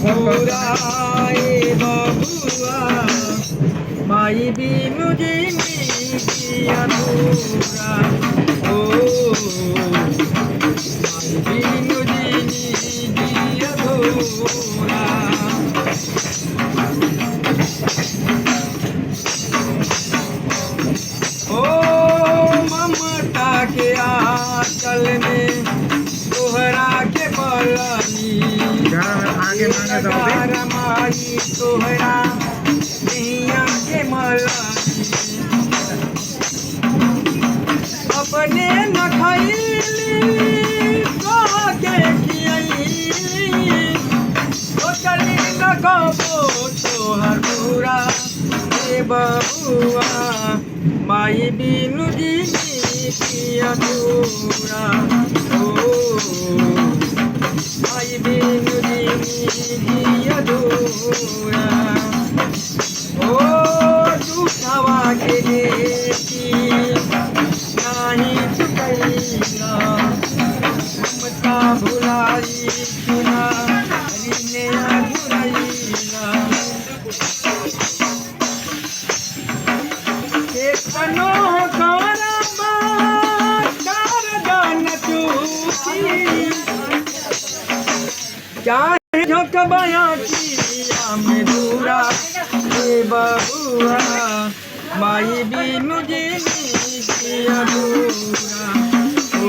अधूरा ए बबुआ माई बिनु जिंदगी अधूरा ओ माई बिनु जिंदगी अधूरा। ओ ममता के आंचल में तोहरा के बलनी माई तोहरा नैया के मलनी अपने न खैली कह के खियली सोचली न कबो तोहर पूरा ए बबुआ माई बिनु जिंदगी अधूरा ओ माई बिनु जिंदगी अधूरा। ओ झूठवा के देखी नाही चुकैला ममता भुलाई सुना रीने अधुरैला कनो करबा कारदान चूकी चाहे झोंकबया किया में दूरा ए बबुआ माई बिनु जिंदगी अधूरा ओ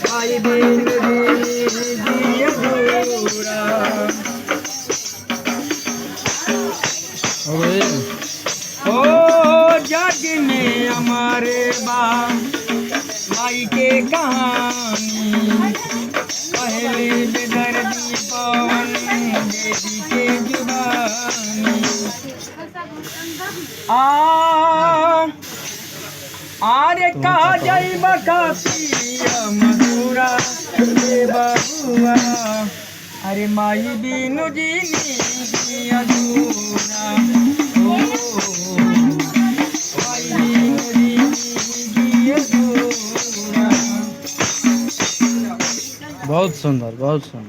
माई बिनु जिंदगी अधूरा। ओ जग में हमारे बा माई के कहानी पहले बेदर्दी पवन देवी के जुबानी आरे कहा जाई बकापिया मधुरा ए बबुआ अरे माई बिनु जिंदगी अधूरा ओ माई बिनु जिंदगी अधूरा। बहुत सुंदर बहुत सुंदर।